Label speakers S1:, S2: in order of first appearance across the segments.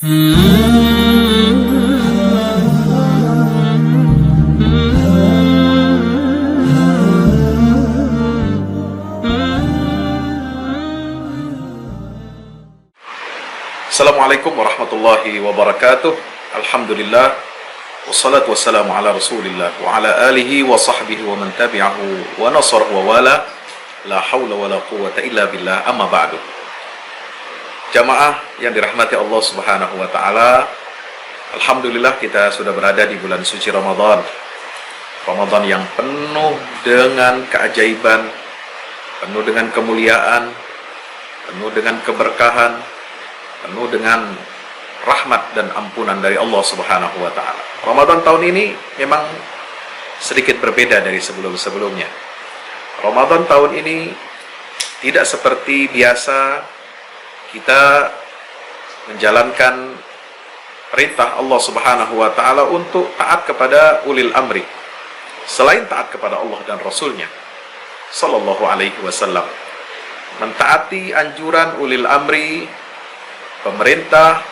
S1: Assalamualaikum warahmatullahi wabarakatuh. Alhamdulillah, wassalatu wassalamu ala rasulillah wa ala alihi wa sahbihi wa man tabi'ahu wa nasarahu wa wala. La hawla wa la quwwata illa billah, amma ba'du. Jamaah yang dirahmati Allah subhanahu wa ta'ala, alhamdulillah kita sudah berada di bulan suci Ramadan. Ramadan yang penuh dengan keajaiban, penuh dengan kemuliaan, penuh dengan keberkahan, penuh dengan rahmat dan ampunan dari Allah subhanahu wa ta'ala. Ramadan tahun ini memang sedikit berbeda dari sebelum-sebelumnya. Ramadan tahun ini tidak seperti biasa kita menjalankan perintah Allah subhanahu wa ta'ala untuk taat kepada ulil amri, selain taat kepada Allah dan Rasulnya sallallahu alaihi wasallam. Mentaati anjuran ulil amri, pemerintah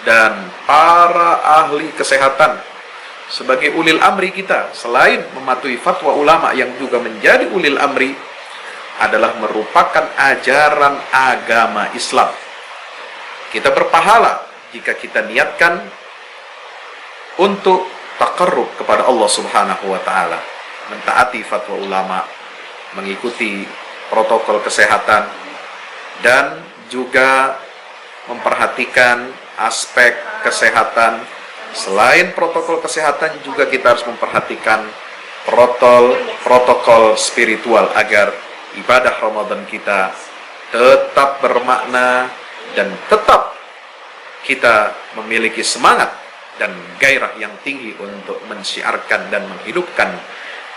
S1: dan para ahli kesehatan sebagai ulil amri kita, selain mematuhi fatwa ulama yang juga menjadi ulil amri, adalah merupakan ajaran agama Islam. Kita berpahala jika kita niatkan untuk taqarrub kepada Allah subhanahu wa ta'ala, mentaati fatwa ulama, mengikuti protokol kesehatan, dan juga memperhatikan aspek kesehatan. Selain protokol kesehatan, juga kita harus memperhatikan protokol spiritual agar ibadah Ramadan kita tetap bermakna dan tetap kita memiliki semangat dan gairah yang tinggi untuk mensiarkan dan menghidupkan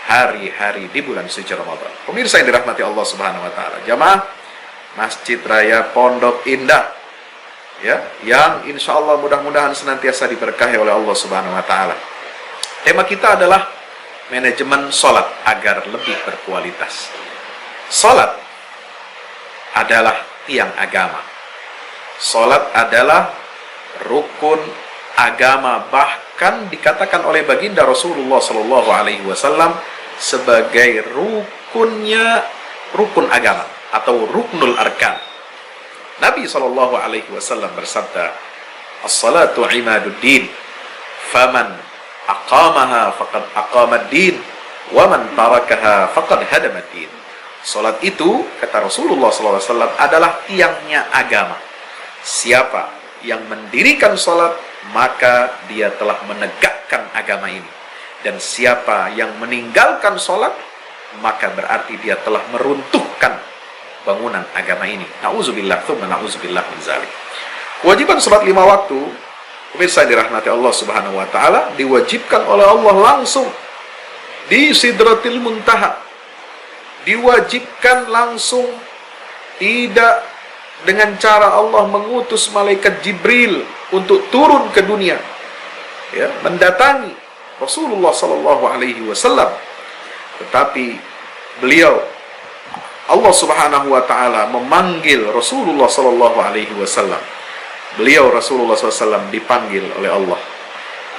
S1: hari-hari di bulan suci Ramadan. Pemirsa yang dirahmati Allah subhanahu wa ta'ala, jamaah Masjid Raya Pondok Indah, ya, yang insya Allah mudah-mudahan senantiasa diberkahi oleh Allah subhanahu wa ta'ala. Tema kita adalah manajemen sholat agar lebih berkualitas. Sholat adalah tiang agama. Sholat adalah rukun agama, bahkan dikatakan oleh baginda Rasulullah Shallallahu Alaihi Wasallam sebagai rukun agama atau ruknul arkan. Nabi Shallallahu Alaihi Wasallam bersabda, "As-salatu imaduddin, faman aqamaha faqad aqamad-din, wa man tarakaha faqad hadamad-din." Salat itu, kata Rasulullah Shallallahu Alaihi Wasallam, adalah tiangnya agama. Siapa yang mendirikan salat, maka dia telah menegakkan agama ini. Dan siapa yang meninggalkan salat, maka berarti dia telah meruntuhkan bangunan agama ini. Na'udzubillah, tsumma na'udzubillah min zalik. Kewajiban salat 5 waktu, pemirsa yang dirahmati Allah subhanahu wa ta'ala, diwajibkan oleh Allah langsung di Sidratil Muntaha. Diwajibkan langsung, tidak dengan cara Allah mengutus malaikat Jibril untuk turun ke dunia, ya, mendatangi Rasulullah sallallahu alaihi wasallam, tetapi beliau, Allah subhanahu wa ta'ala, memanggil Rasulullah sallallahu alaihi wasallam. Beliau Rasulullah SAW dipanggil oleh Allah,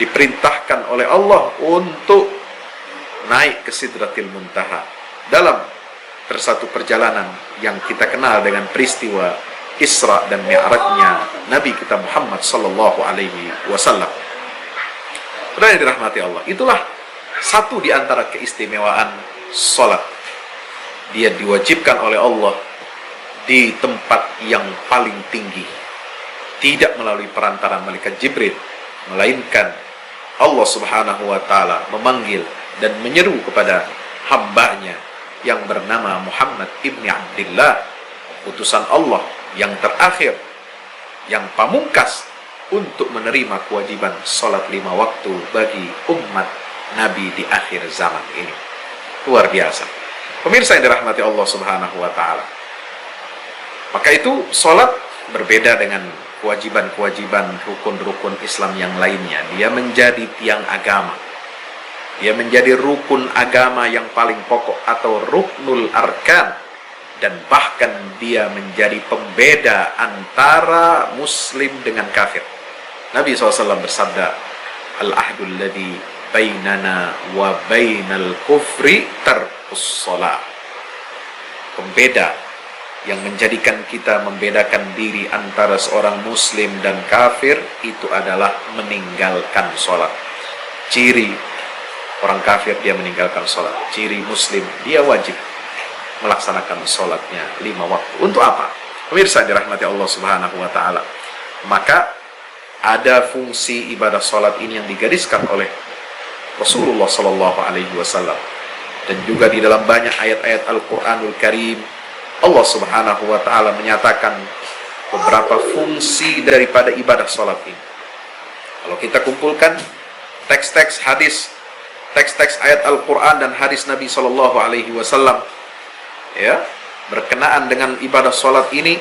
S1: diperintahkan oleh Allah untuk naik ke Sidratil Muntaha dalam tersatu perjalanan yang kita kenal dengan peristiwa Isra dan Mi'rajnya Nabi kita Muhammad sallallahu alaihi wasallam. Saudara yang dirahmati Allah, itulah satu di antara keistimewaan salat. Dia diwajibkan oleh Allah di tempat yang paling tinggi, tidak melalui perantara malaikat Jibril, melainkan Allah subhanahu wa ta'ala memanggil dan menyeru kepada hambanya yang bernama Muhammad ibni Abdillah, utusan Allah yang terakhir, yang pamungkas, untuk menerima kewajiban salat 5 waktu bagi umat Nabi di akhir zaman ini. Luar biasa. Pemirsa yang dirahmati Allah subhanahu wa ta'ala, maka itu salat berbeda dengan kewajiban-kewajiban rukun-rukun Islam yang lainnya. Dia menjadi tiang agama, dia menjadi rukun agama yang paling pokok atau ruknul arkan, dan bahkan dia menjadi pembeda antara muslim dengan kafir. Nabi SAW bersabda, al-ahdul ladzi bainana wa bainal kufri tarkus shalah. Pembeda yang menjadikan kita membedakan diri antara seorang muslim dan kafir itu adalah meninggalkan sholat. Ciri orang kafir dia meninggalkan sholat, ciri muslim dia wajib melaksanakan sholatnya 5 waktu. Untuk apa? Pemirsa dirahmati Allah Subhanahu wa ta'ala, maka ada fungsi ibadah sholat ini yang digariskan oleh Rasulullah Sallallahu Alaihi Wasallam, dan juga di dalam banyak ayat-ayat Al-Quranul Karim Allah Subhanahu wa ta'ala menyatakan beberapa fungsi daripada ibadah sholat ini. Kalau kita kumpulkan teks-teks hadis, teks-teks ayat Al-Quran dan hadis Nabi Sallallahu Alaihi Wasallam, ya, berkenaan dengan ibadah sholat ini,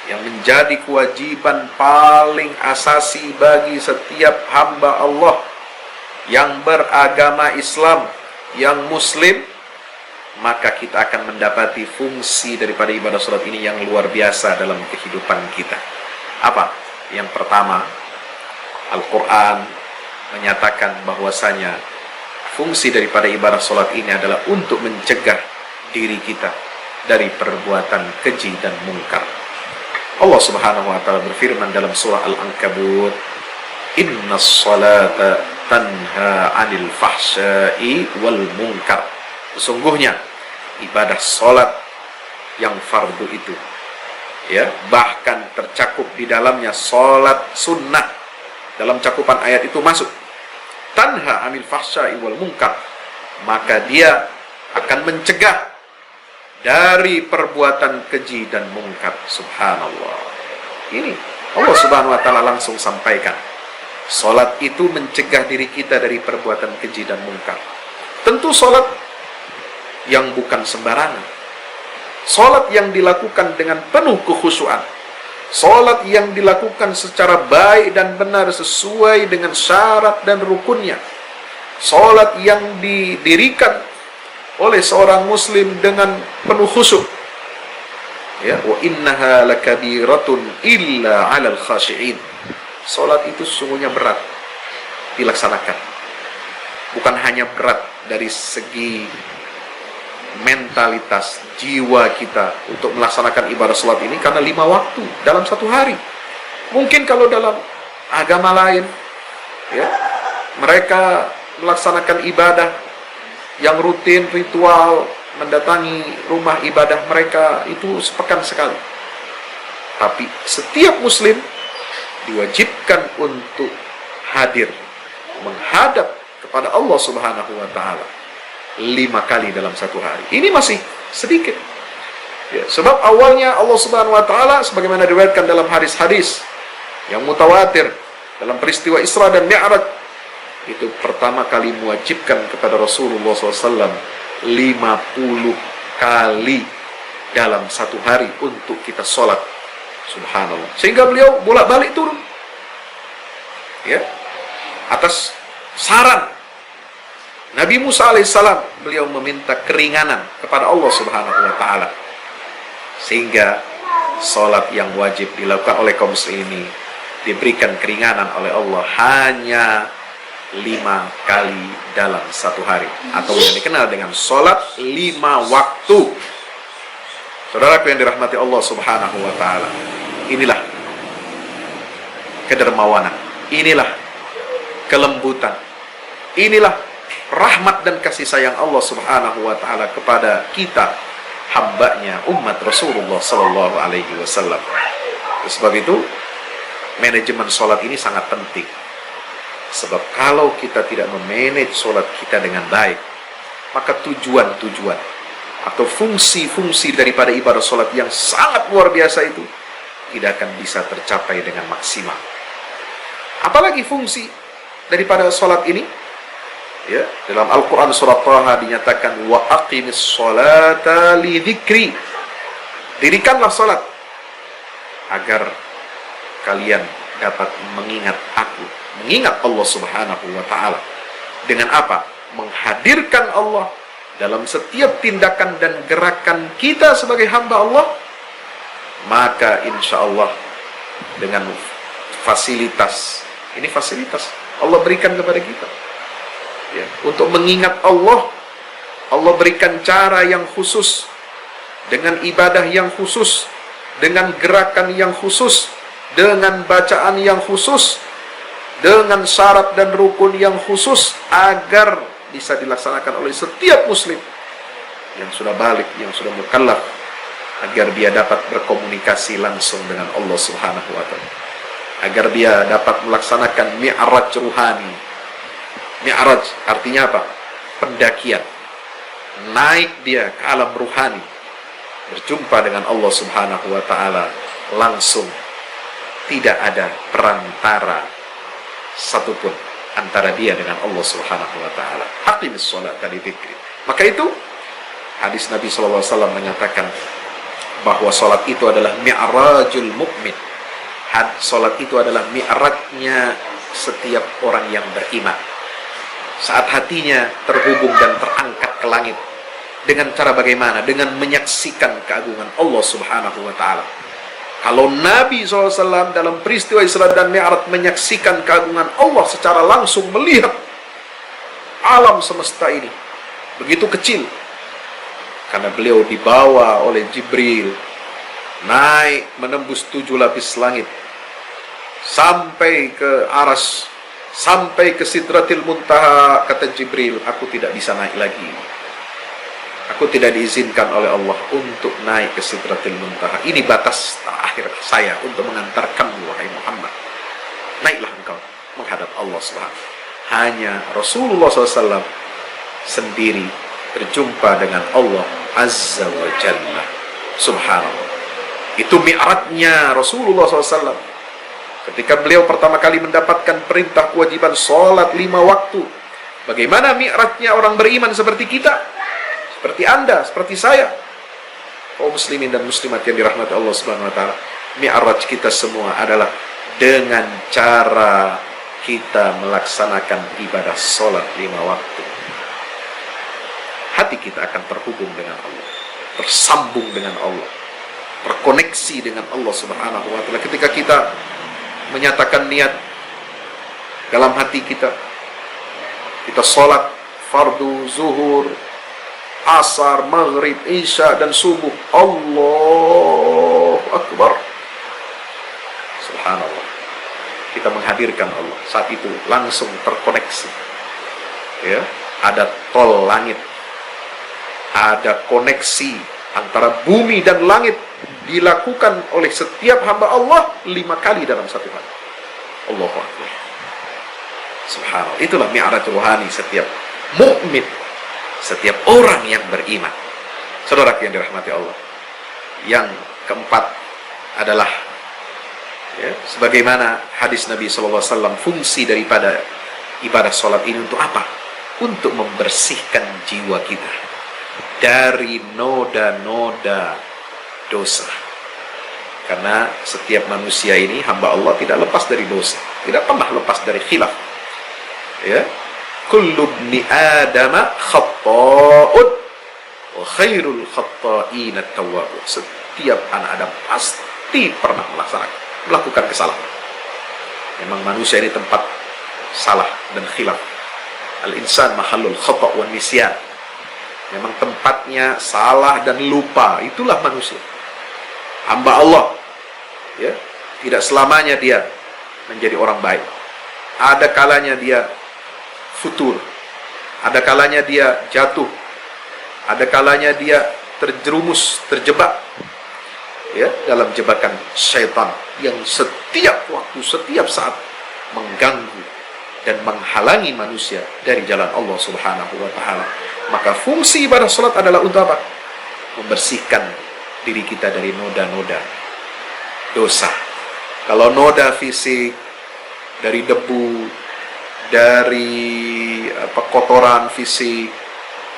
S1: yang menjadi kewajiban paling asasi bagi setiap hamba Allah yang beragama Islam, yang muslim, maka kita akan mendapati fungsi daripada ibadah sholat ini yang luar biasa dalam kehidupan kita. Apa? Yang pertama, Al-Quran menyatakan bahwasanya fungsi daripada ibadah sholat ini adalah untuk mencegah diri kita dari perbuatan keji dan mungkar. Allah Subhanahu wa ta'ala berfirman dalam surah Al-Ankabut, innas salata tanha 'anil fahsya'i wal munkar. Sesungguhnya ibadah salat yang fardu itu, ya, bahkan tercakup di dalamnya salat sunnah, dalam cakupan ayat itu masuk tanha 'anil fahsya'i wal munkar, maka dia akan mencegah dari perbuatan keji dan mungkar. Subhanallah. Ini Allah Subhanahu wa ta'ala langsung sampaikan. Salat itu mencegah diri kita dari perbuatan keji dan mungkar. Tentu salat yang bukan sembarangan. Salat yang dilakukan dengan penuh kekhusyuan. Salat yang dilakukan secara baik dan benar sesuai dengan syarat dan rukunnya. Salat yang didirikan oleh seorang muslim dengan penuh khusyuk, ya, wa innaha lakabiratun illa 'alal khashi'in. Salat itu sesungguhnya berat dilaksanakan. Bukan hanya berat dari segi mentalitas jiwa kita untuk melaksanakan ibadah salat ini, karena 5 waktu dalam 1 hari. Mungkin kalau dalam agama lain, ya, mereka melaksanakan ibadah yang rutin, ritual, mendatangi rumah ibadah mereka itu sepekan sekali. Tapi setiap muslim diwajibkan untuk hadir, menghadap kepada Allah Subhanahu wa ta'ala 5 kali dalam 1 hari. Ini masih sedikit, ya, sebab awalnya Allah Subhanahu wa ta'ala, sebagaimana diriwayatkan dalam hadis-hadis yang mutawatir dalam peristiwa Isra dan Mi'raj, itu pertama kali mewajibkan kepada Rasulullah SAW 50 kali dalam 1 hari untuk kita sholat. Subhanallah. Sehingga beliau bolak-balik turun, ya, atas saran Nabi Musa alaihissalam. Beliau meminta keringanan kepada Allah Subhanahu wa ta'ala, sehingga sholat yang wajib dilakukan oleh kaum muslimin diberikan keringanan oleh Allah hanya 5 kali dalam 1 hari, atau yang dikenal dengan sholat 5 waktu. Saudara yang dirahmati Allah Subhanahu wa ta'ala, inilah kedermawanan, inilah kelembutan, inilah rahmat dan kasih sayang Allah Subhanahu wa ta'ala kepada kita, hambanya, umat Rasulullah Sallallahu Alaihi Wasallam. Sebab itu manajemen sholat ini sangat penting. Sebab kalau kita tidak memanage sholat kita dengan baik, maka tujuan-tujuan atau fungsi-fungsi daripada ibadah sholat yang sangat luar biasa itu tidak akan bisa tercapai dengan maksimal. Apalagi fungsi daripada sholat ini, ya, dalam Al-Quran surat Taha dinyatakan, wa aqimis sholata li dzikri. Dirikanlah sholat agar kalian dapat mengingat aku, mengingat Allah Subhanahu wa ta'ala. Dengan apa? Menghadirkan Allah dalam setiap tindakan dan gerakan kita sebagai hamba Allah. Maka insya Allah dengan fasilitas. Ini fasilitas Allah berikan kepada kita. Ya, untuk mengingat Allah, Allah berikan cara yang khusus, dengan ibadah yang khusus, dengan gerakan yang khusus, dengan bacaan yang khusus, dengan syarat dan rukun yang khusus, agar bisa dilaksanakan oleh setiap muslim yang sudah balik, yang sudah mukallaf, agar dia dapat berkomunikasi langsung dengan Allah Subhanahu wa Ta'ala, agar dia dapat melaksanakan mi'raj ruhani. Mi'raj artinya apa? Pendakian. Naik dia ke alam ruhani, berjumpa dengan Allah Subhanahu wa Ta'ala langsung, tidak ada perantara satupun antara dia dengan Allah Subhanahu wa Ta'ala. Aqimis sholata li dzikri. Maka itu hadis Nabi SAW menyatakan bahwa salat itu adalah mi'rajul mukmin. Salat itu adalah mi'rajnya setiap orang yang beriman. Saat hatinya terhubung dan terangkat ke langit. Dengan cara bagaimana? Dengan menyaksikan keagungan Allah Subhanahu wa Ta'ala. Kalau Nabi SAW dalam peristiwa Isra dan Mi'raj menyaksikan keagungan Allah secara langsung, melihat alam semesta ini begitu kecil, karena beliau dibawa oleh Jibril naik menembus 7 lapis langit sampai ke Arsy, sampai ke Sidratil Muntaha. Kata Jibril, aku tidak bisa naik lagi, aku tidak diizinkan oleh Allah untuk naik ke Sidratil Muntaha. Ini batas terakhir saya untuk mengantarkanmu, wahai Muhammad. Naiklah engkau menghadap Allah SWT. Hanya Rasulullah SAW sendiri berjumpa dengan Allah Azza wa Jalla. Subhanallah. Itu mi'rajnya Rasulullah SAW. Ketika beliau pertama kali mendapatkan perintah kewajiban sholat 5 waktu. Bagaimana mi'rajnya orang beriman seperti kita? Seperti Anda, seperti saya, kaum muslimin dan muslimat yang dirahmati Allah Subhanahu wa Ta'ala. Mi'raj kita semua adalah dengan cara kita melaksanakan ibadah sholat 5 waktu. Hati kita akan terhubung dengan Allah, tersambung dengan Allah, terkoneksi dengan Allah Subhanahu wa Ta'ala. Ketika kita menyatakan niat dalam hati kita, kita sholat fardu, zuhur, asar, maghrib, isya, dan subuh, Allahu Akbar, subhanallah, kita menghadirkan Allah. Saat itu langsung terkoneksi, ya, ada tol langit, ada koneksi antara bumi dan langit, dilakukan oleh setiap hamba Allah 5 kali dalam satu hari. Allahu Akbar, subhanallah. Itulah mi'raj ruhani setiap mukmin, setiap orang yang beriman. Saudara yang dirahmati Allah, yang keempat adalah, ya, sebagaimana hadis Nabi SAW, fungsi daripada ibadah sholat ini untuk apa? Untuk membersihkan jiwa kita dari noda-noda dosa. Karena setiap manusia ini, hamba Allah, tidak lepas dari dosa, tidak pernah lepas dari khilaf. Ya, kullu ibni adama khatta'un wa khairul khatta'in at-tawwabun. Setiap anak Adam pasti pernah melakukan kesalahan. Memang manusia ini tempat salah dan khilaf. Al-insan mahallul khata' wan nisyan. Memang tempatnya salah dan lupa. Itulah manusia. Hamba Allah, ya, tidak selamanya dia menjadi orang baik. Ada kalanya dia futur, ada kalanya dia jatuh, ada kalanya dia terjerumus, terjebak, ya, dalam jebakan syaitan yang setiap waktu, setiap saat mengganggu dan menghalangi manusia dari jalan Allah Subhanahu wa Ta'ala. Maka fungsi ibadah salat adalah untuk apa? Membersihkan diri kita dari noda-noda dosa. Kalau noda fisik, dari debu, dari kotoran fisik,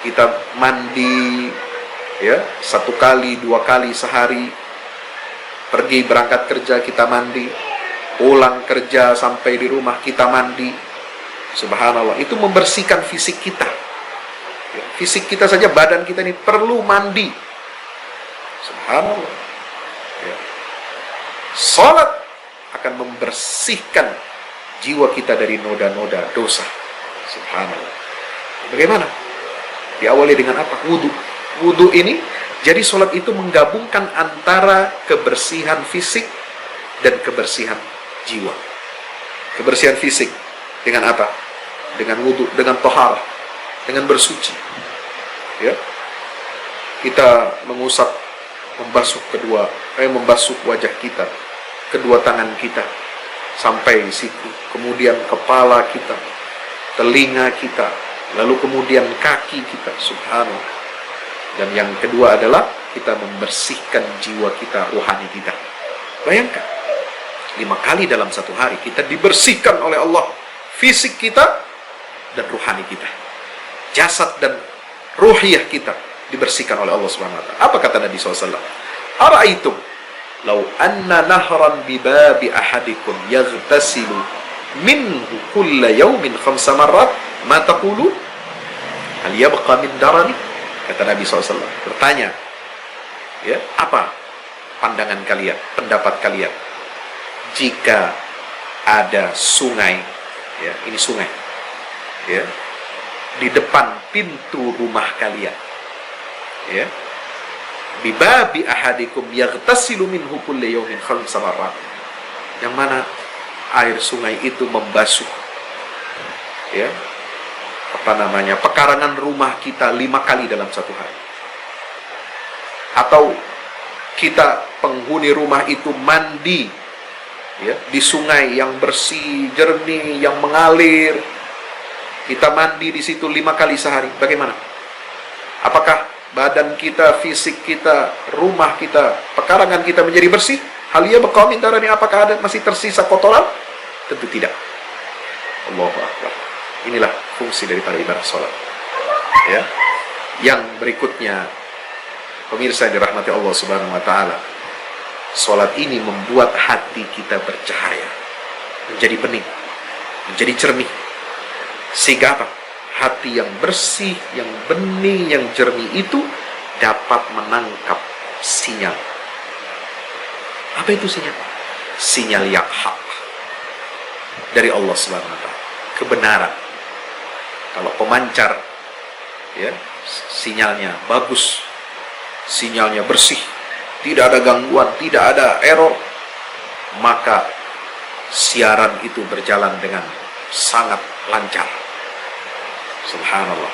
S1: kita mandi, ya, 1 kali 2 kali sehari. Pergi berangkat kerja kita mandi, pulang kerja sampai di rumah kita mandi. Subhanallah, itu membersihkan fisik kita. Ya, fisik kita saja, badan kita ini perlu mandi. Subhanallah. Ya. Salat akan membersihkan jiwa kita dari noda-noda dosa. Subhanallah. Bagaimana? Diawali dengan apa? Wudu. Wudu ini, jadi sholat itu menggabungkan antara kebersihan fisik dan kebersihan jiwa. Kebersihan fisik dengan apa? Dengan wudu, dengan toharah, dengan bersuci. Ya, kita mengusap, membasuh wajah kita, kedua tangan kita sampai siku, kemudian kepala kita, telinga kita, lalu kemudian kaki kita. Subhanallah. Dan yang kedua adalah kita membersihkan jiwa kita, rohani kita. Bayangkan, 5 kali dalam satu hari kita dibersihkan oleh Allah, fisik kita dan rohani kita, jasad dan ruhiyah kita dibersihkan oleh Allah Subhanahu wa taala. Apa kata Nabi SAW? Ara'aitum law anna nahran bi babi ahadikum yaghtasilu minhu kulla yawmin 5 marrat ma taqulu hal yabqa min darani? Kata Nabi SAW, bertanya, ya, apa pandangan kalian, pendapat kalian jika ada sungai, ya, ini sungai, ya, di depan pintu rumah kalian, ya, bibabi ahadikum yaghtasilu minhu kulli yawmin 5 marrat, yang mana air sungai itu membasuh, ya, pekarangan rumah kita 5 kali dalam satu hari. Atau kita penghuni rumah itu mandi, ya, di sungai yang bersih, jernih, yang mengalir. Kita mandi di situ 5 kali sehari. Bagaimana? Apakah badan kita, fisik kita, rumah kita, pekarangan kita menjadi bersih? Halia beqamin darani, apakah ada masih tersisa kotoran? Tentu tidak. Allahu Akbar. Inilah fungsi daripada ibadah sholat. Ya. Yang berikutnya, pemirsa yang dirahmati Allah Subhanahu wa taala, sholat ini membuat hati kita bercahaya, menjadi bening, menjadi cernih. Sehingga apa? Hati yang bersih, yang bening, yang jernih itu dapat menangkap sinyal. Apa itu sinyal? Sinyal yang hak dari Allah Subhanahu wa taala, kebenaran. Kalau pemancar, ya, sinyalnya bagus, sinyalnya bersih, tidak ada gangguan, tidak ada error, maka siaran itu berjalan dengan sangat lancar. Subhanallah.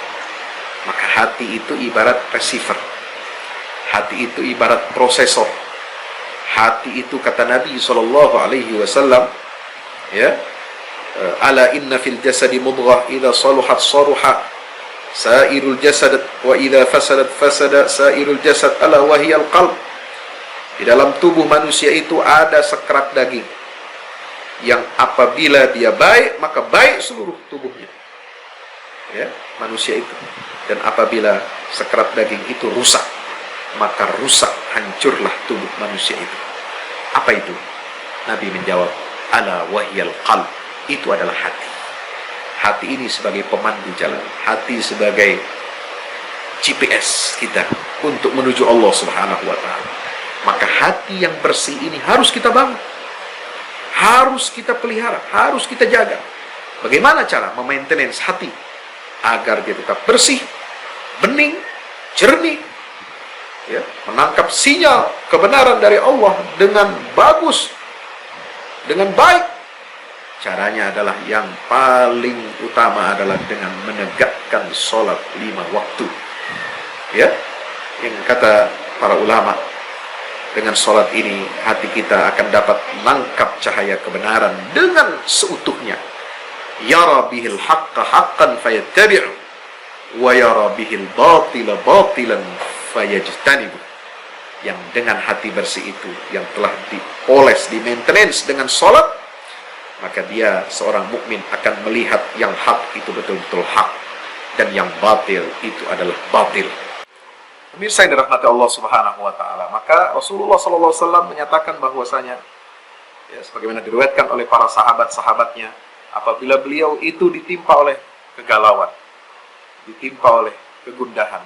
S1: Maka hati itu ibarat receiver, hati itu ibarat prosesor, hati itu, kata Nabi SAW, ya, ala inna fil jasadi mudghah idza saluhat saruha sairul jasad wa idza fasadat fasada sairul jasad ala wahiyal qalb. Di dalam tubuh manusia itu ada sekerat daging yang apabila dia baik maka baik seluruh tubuhnya, ya, manusia itu. Dan apabila sekerat daging itu rusak maka rusak, hancurlah tubuh manusia itu. Apa itu? Nabi menjawab, ala wahiyal qalb. Itu adalah hati. Hati ini sebagai pemandu jalan, hati sebagai GPS kita untuk menuju Allah Subhanahu wa taala. Maka hati yang bersih ini harus kita bangun, harus kita pelihara, harus kita jaga. Bagaimana cara memaintenance hati agar dia tetap bersih, bening, jernih, ya, menangkap sinyal kebenaran dari Allah dengan bagus, dengan baik? Caranya adalah, yang paling utama adalah dengan menegakkan sholat 5 waktu. Ya, yang kata para ulama, dengan sholat ini hati kita akan dapat menangkap cahaya kebenaran dengan seutuhnya. Yara bihil haqqa haqqan fayattabi'u wa yara bihil batila batilan fayajtanibu. Yang dengan hati bersih itu, yang telah dipoles, di maintenance dengan sholat, maka dia, seorang mukmin, akan melihat yang hak itu betul-betul hak, dan yang batil itu adalah batil. Pemirsa yang dirahmati Allah Subhanahu wa taala, maka Rasulullah SAW menyatakan bahwasanya, ya, sebagaimana diriwayatkan oleh para sahabat-sahabatnya, apabila beliau itu ditimpa oleh kegalauan, ditimpa oleh kegundahan,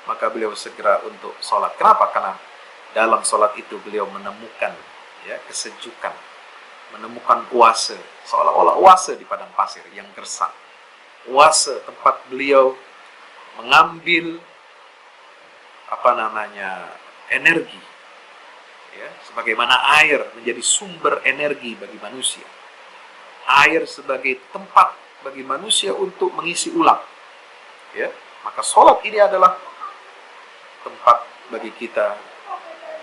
S1: maka beliau segera untuk sholat. Kenapa? Karena dalam sholat itu beliau menemukan, ya, kesejukan, menemukan oase, seolah-olah oase di padang pasir yang gersang. Oase tempat beliau mengambil energi, ya, sebagaimana air menjadi sumber energi bagi manusia. Air sebagai tempat bagi manusia untuk mengisi ulang, ya. Maka sholat ini adalah tempat bagi kita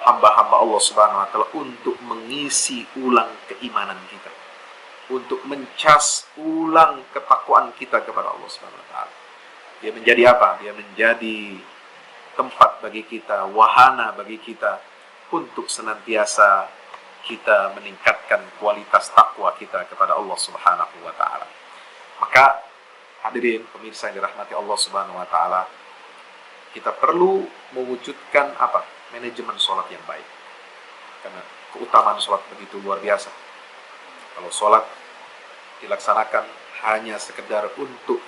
S1: hamba-hamba Allah Subhanahu wa taala untuk mengisi ulang keimanan kita, untuk mencas ulang ketakwaan kita kepada Allah Subhanahu wa taala. Dia menjadi apa? Dia menjadi tempat bagi kita, wahana bagi kita untuk senantiasa kita meningkatkan kualitas takwa kita kepada Allah Subhanahu wa taala. Maka hadirin pemirsa yang dirahmati Allah Subhanahu wa taala, kita perlu mewujudkan apa? Manajemen sholat yang baik. Karena keutamaan sholat begitu luar biasa. Kalau sholat dilaksanakan hanya sekedar untuk,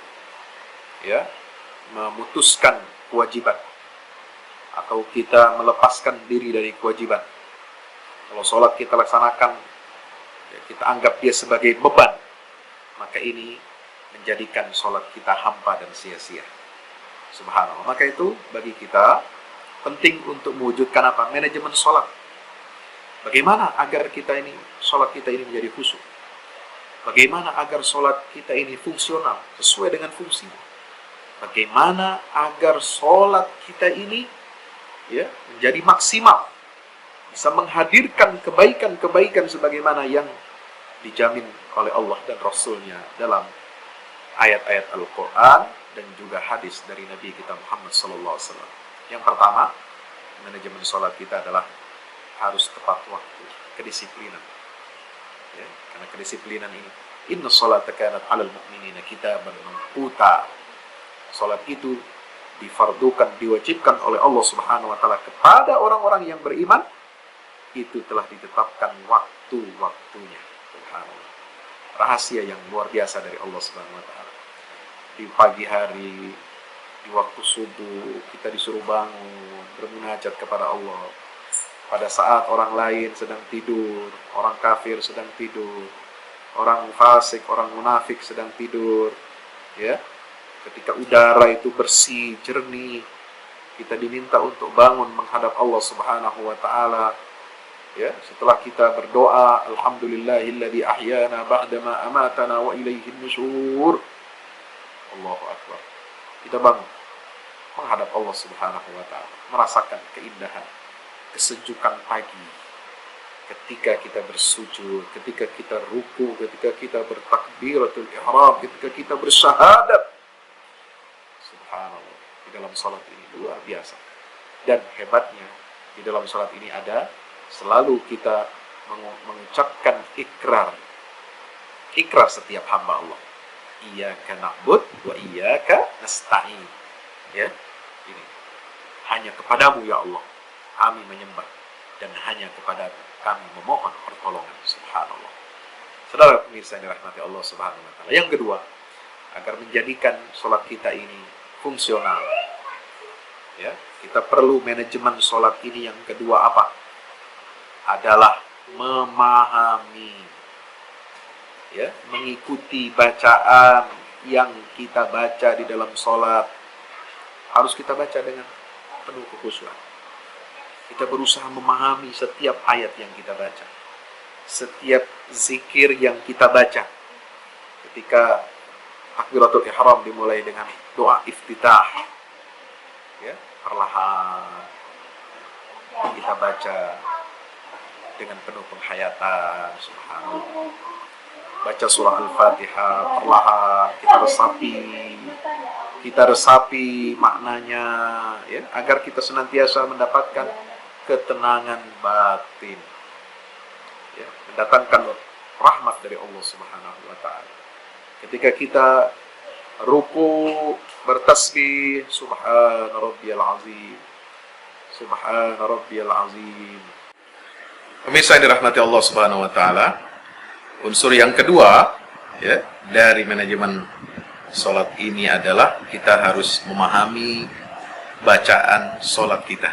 S1: ya, memutuskan kewajiban, atau kita melepaskan diri dari kewajiban. Kalau sholat kita laksanakan, ya, kita anggap dia sebagai beban, maka ini menjadikan sholat kita hampa dan sia-sia. Subhanallah. Maka itu bagi kita penting untuk mewujudkan apa? Manajemen sholat. Bagaimana agar sholat kita ini menjadi khusyuk? Bagaimana agar sholat kita ini fungsional sesuai dengan fungsinya? Bagaimana agar sholat kita ini, ya, menjadi maksimal, bisa menghadirkan kebaikan-kebaikan sebagaimana yang dijamin oleh Allah dan Rasul-Nya dalam ayat-ayat Al-Quran dan juga hadis dari Nabi kita Muhammad SAW. Yang pertama, manajemen sholat kita adalah harus tepat waktu, kedisiplinan. Ya, karena kedisiplinan ini, inna sholata kanat 'alal mu'minina kitaban mawquta. Sholat itu difardukan, diwajibkan oleh Allah Subhanahu wa taala kepada orang-orang yang beriman, itu telah ditetapkan waktu-waktunya. Subhanallah. Rahasia yang luar biasa dari Allah Subhanahu wa taala. Di pagi hari, di waktu subuh, kita disuruh bangun, bermunajat kepada Allah. Pada saat orang lain sedang tidur, orang kafir sedang tidur, orang fasik, orang munafik sedang tidur, ya. Ketika udara itu bersih, jernih, kita diminta untuk bangun menghadap Allah Subhanahu wa taala. Ya, setelah kita berdoa, alhamdulillahilladzi ahyana ba'dama amatana wa ilaihin nusyur. Allahu akbar. Kita bangun menghadap Allah Subhanahu wa taala, merasakan keindahan, kesejukan pagi. Ketika kita bersujud, ketika kita ruku, ketika kita bertakbiratul ihram, ketika kita bersyahadat. Subhanallah, di dalam salat ini luar biasa. Dan hebatnya, di dalam salat ini ada selalu kita mengucapkan ikrar setiap hamba Allah. Iyyaka na'bud wa iyyaka nasta'in. Ya, ini hanya kepadamu ya Allah kami menyembah, dan hanya kepadamu kami memohon pertolongan. Subhanallah. Saudara pemirsa yang dirahmati Allah Subhanahu wa taala. Yang kedua, agar menjadikan sholat kita ini fungsional, ya, kita perlu manajemen sholat ini. Yang kedua apa? Adalah memahami, ya, mengikuti bacaan yang kita baca di dalam sholat. Harus kita baca dengan penuh kekhusyuan. Kita berusaha memahami setiap ayat yang kita baca, setiap zikir yang kita baca. Ketika takbiratul ihram dimulai dengan doa iftitah, ya, perlahan kita baca dengan penuh penghayatan. Subhanallah. Baca surah Al-Fatihah perlahan, kita resapi maknanya, ya, agar kita senantiasa mendapatkan ketenangan batin, ya, mendatangkan rahmat dari Allah Subhanahu wa taala. Ketika kita ruku bertasbih, subhana rabbiyal azim, subhana rabbiyal azim. Pemirsa yang dirahmati Allah Subhanahu wa taala, unsur yang kedua, ya, dari manajemen sholat ini adalah kita harus memahami bacaan sholat kita.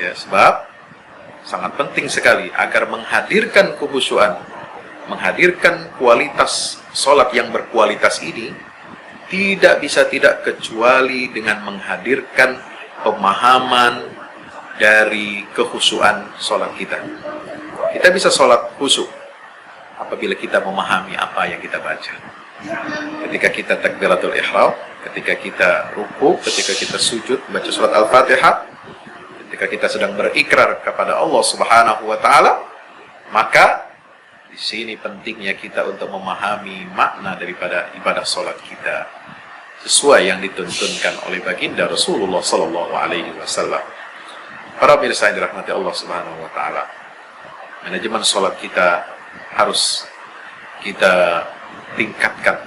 S1: Ya, sebab sangat penting sekali agar menghadirkan kekhusyuan, menghadirkan kualitas sholat yang berkualitas ini, tidak bisa tidak kecuali dengan menghadirkan pemahaman dari kekhusyuan sholat kita. Kita bisa sholat khusyuk apabila kita memahami apa yang kita baca. Ketika kita takbiratul ihram, ketika kita ruku, ketika kita sujud baca surat Al-Fatihah, ketika kita sedang berikrar kepada Allah Subhanahu wa taala, maka di sini pentingnya kita untuk memahami makna daripada ibadah salat kita sesuai yang dituntunkan oleh baginda Rasulullah sallallahu alaihi wasallam. Para pemirsa yang dirahmati Allah Subhanahu wa taala, manajemen salat kita harus kita tingkatkan.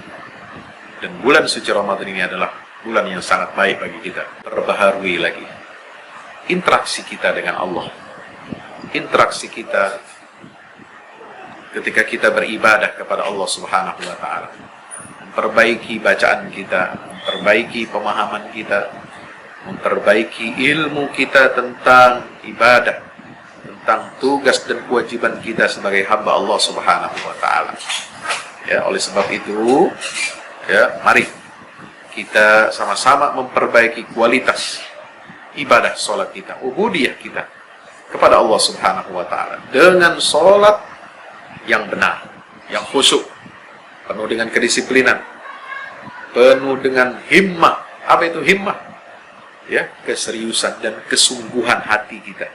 S1: Dan bulan suci Ramadan ini adalah bulan yang sangat baik bagi kita. Perbaharui lagi interaksi kita dengan Allah, interaksi kita ketika kita beribadah kepada Allah Subhanahu wa taala, memperbaiki bacaan kita, memperbaiki pemahaman kita, memperbaiki ilmu kita tentang ibadah, tentang tugas dan kewajiban kita sebagai hamba Allah Subhanahu wa taala. Ya, oleh sebab itu, ya, mari kita sama-sama memperbaiki kualitas ibadah salat kita, ubudiyah kita kepada Allah Subhanahu wa taala dengan salat yang benar, yang khusyuk, penuh dengan kedisiplinan, penuh dengan himmah. Apa itu himmah? Ya, keseriusan dan kesungguhan hati kita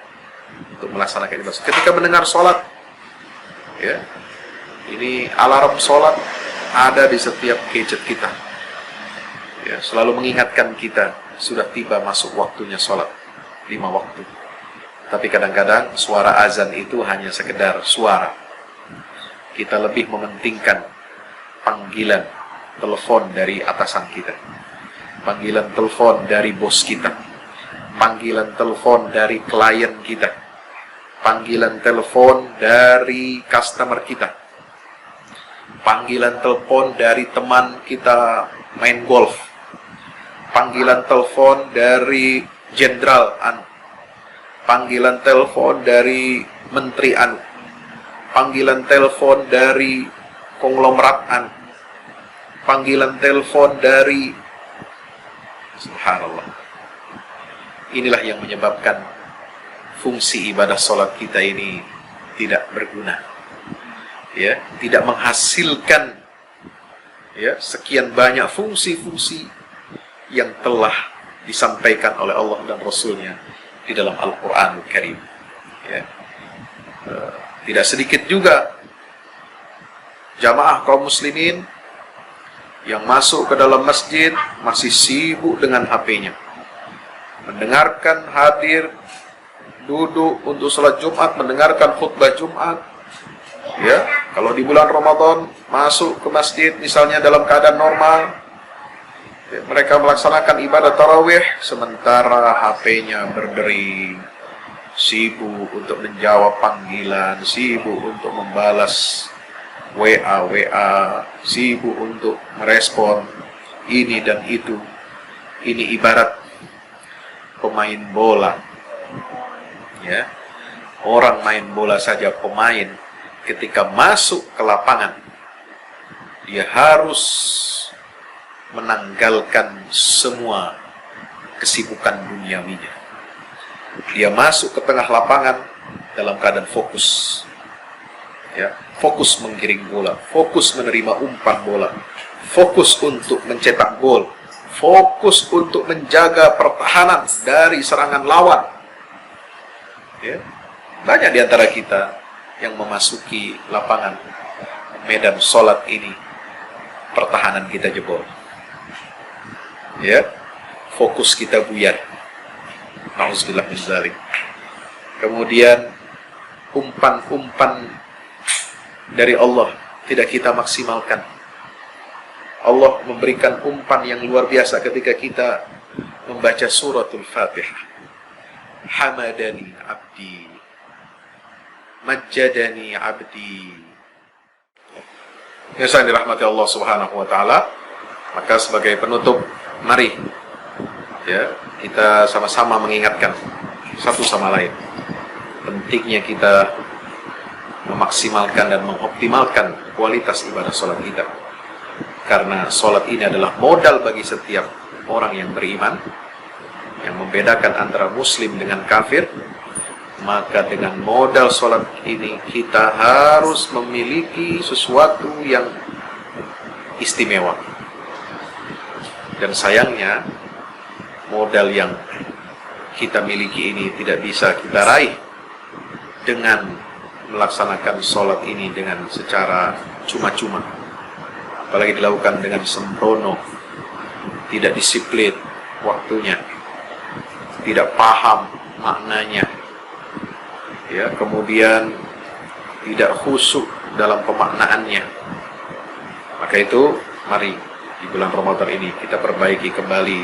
S1: untuk melaksanakan ibadah. Ketika mendengar salat, ya, ini alarm salat ada di setiap gadget kita, ya, selalu mengingatkan kita sudah tiba masuk waktunya sholat 5 waktu. Tapi kadang-kadang suara azan itu hanya sekedar suara. Kita lebih mementingkan panggilan telepon dari atasan kita, panggilan telepon dari bos kita, panggilan telepon dari klien kita, panggilan telepon dari customer kita, panggilan telepon dari teman kita main golf, panggilan telepon dari jenderal anu, panggilan telepon dari menteri anu, panggilan telepon dari konglomerat anu, panggilan telepon dari, subhanallah. Inilah yang menyebabkan fungsi ibadah sholat kita ini tidak berguna, ya, tidak menghasilkan, ya, sekian banyak fungsi-fungsi yang telah disampaikan oleh Allah dan Rasulnya di dalam Al-Quranul Karim. Ya. Tidak sedikit juga jamaah kaum muslimin yang masuk ke dalam masjid masih sibuk dengan HP-nya, mendengarkan, hadir, duduk untuk sholat Jumat, mendengarkan khutbah Jumat. Ya, kalau di bulan Ramadan masuk ke masjid misalnya dalam keadaan normal, ya, mereka melaksanakan ibadah tarawih, sementara HP-nya berdering, sibuk untuk menjawab panggilan, sibuk untuk membalas WA, sibuk untuk merespon ini dan itu. Ini ibarat pemain bola, ya, orang main bola saja, pemain ketika masuk ke lapangan dia harus menanggalkan semua kesibukan duniawinya. Dia masuk ke tengah lapangan dalam keadaan fokus, ya, fokus menggiring bola, fokus menerima umpan bola, fokus untuk mencetak gol, fokus untuk menjaga pertahanan dari serangan lawan. Ya, banyak di antara kita yang memasuki lapangan medan sholat ini, pertahanan kita jebol, ya, fokus kita buyar. Nauzubillah min dzalik. Kemudian umpan-umpan dari Allah tidak kita maksimalkan. Allah memberikan umpan yang luar biasa ketika kita membaca suratul Fatihah. Hamadani abdi, majjadani abdi. Ya, yang dirahmati Allah Subhanahu wa taala, maka sebagai penutup, mari, ya, kita sama-sama mengingatkan satu sama lain pentingnya kita memaksimalkan dan mengoptimalkan kualitas ibadah sholat kita. Karena sholat ini adalah modal bagi setiap orang yang beriman, yang membedakan antara muslim dengan kafir. Maka dengan modal sholat ini kita harus memiliki sesuatu yang istimewa. Dan sayangnya modal yang kita miliki ini tidak bisa kita raih dengan melaksanakan sholat ini dengan secara cuma-cuma, apalagi dilakukan dengan sembrono, tidak disiplin waktunya, tidak paham maknanya, ya, kemudian tidak khusyuk dalam pemaknaannya. Maka itu mari di bulan Ramadan ini kita perbaiki kembali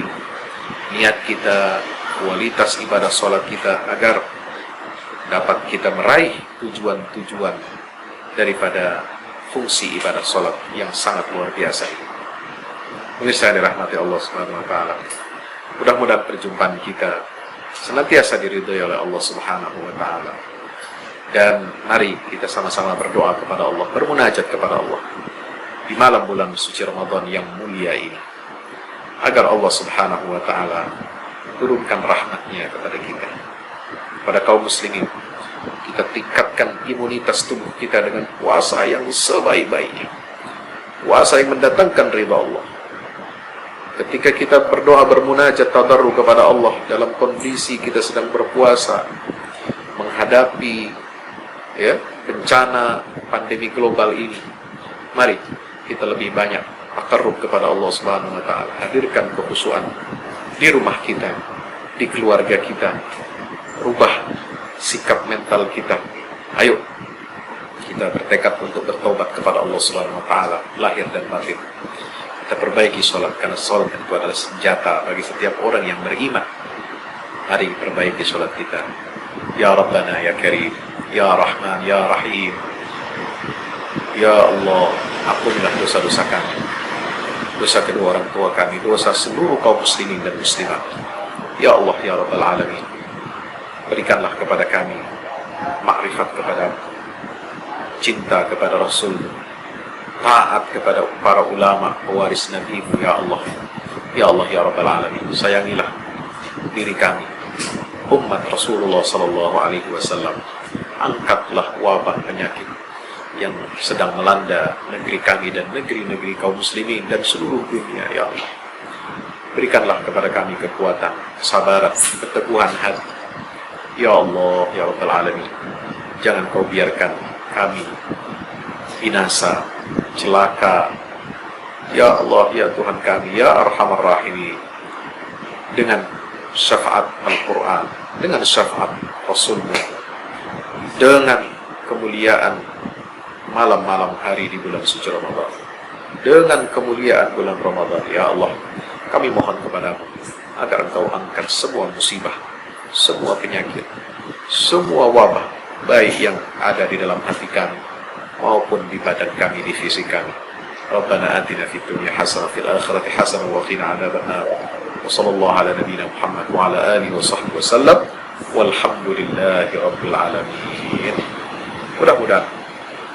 S1: niat kita, kualitas ibadah sholat kita, agar dapat kita meraih tujuan-tujuan daripada fungsi ibadah sholat yang sangat luar biasa ini. Pemirsa yang dirahmati Allah Subhanahu wa Ta'ala, mudah-mudahan perjumpaan kita senantiasa diridhoi oleh Allah Subhanahu wa Ta'ala. Dan mari kita sama-sama berdoa kepada Allah, bermunajat kepada Allah di malam bulan suci Ramadan yang mulia ini, agar Allah Subhanahu wa Ta'ala turunkan rahmatnya kepada kita, pada kaum muslimin. Kita tingkatkan imunitas tubuh kita dengan puasa yang sebaik-baiknya, puasa yang mendatangkan ridha Allah. Ketika kita berdoa, bermunajat, tadarru kepada Allah dalam kondisi kita sedang berpuasa, menghadapi bencana pandemi global ini, mari kita lebih banyak takarrub kepada Allah Subhanahu wa Ta'ala. Hadirkan kekhusyuan di rumah kita, di keluarga kita. Rubah sikap mental kita. Ayo kita bertekad untuk bertobat kepada Allah Subhanahu wa Ta'ala, lahir dan batin. Kita perbaiki sholat, karena sholat itu adalah senjata bagi setiap orang yang beriman. Mari perbaiki sholat kita. Ya Rabbana ya Karim, Ya Rahman ya Rahim, Ya Allah, ampunilah dosa-dosa kami, dosa kedua orang tua kami, dosa seluruh kaum muslimin dan muslimat. Ya Allah ya Rabbal Alamin, berikanlah kepada kami makrifat kepada, cinta kepada Rasul, taat kepada para ulama pewaris Nabi. Ya Allah, Ya Allah ya Rabbal Alamin, sayangilah diri kami, umat Rasulullah sallallahu alaihi wasallam. Angkatlah wabah penyakit yang sedang melanda negeri kami dan negeri-negeri kaum muslimin dan seluruh dunia. Ya Allah, berikanlah kepada kami kekuatan, kesabaran, keteguhan hati. Ya Allah ya Rabbal Alamin, jangan kau biarkan kami binasa, celaka. Ya Allah ya Tuhan kami, ya Arhamar Rahimin, dengan syafaat Al-Quran, dengan syafaat Rasulmu, dengan kemuliaan malam-malam hari di bulan suci Ramadan, dengan kemuliaan bulan Ramadan. Ya Allah, kami mohon kepadamu agar Engkau angkat semua musibah, semua penyakit, semua wabah, baik yang ada di dalam hati kami maupun di badan kami, di fisik kami. Rabbana atina fid dunya hasanah fil akhirati hasanah wa qina adzabannar. Wa sallallahu ala nabiyyina Muhammad wa ala alihi wa sahbihi wasallam. Walhamdulillahi rabbil alamin. Mudah-mudahan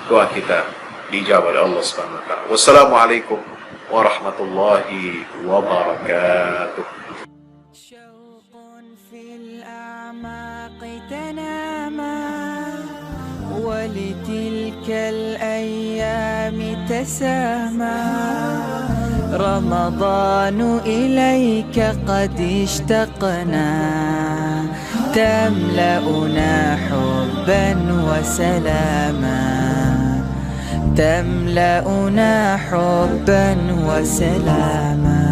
S1: doa kita dijawab oleh Allah Subhanahu wa Ta'ala. Wassalamualaikum warahmatullahi wabarakatuh. ولتلك الأيام تسامى رمضان إليك قد اشتقنا تملأنا حبا وسلاما تملأنا حبا وسلاما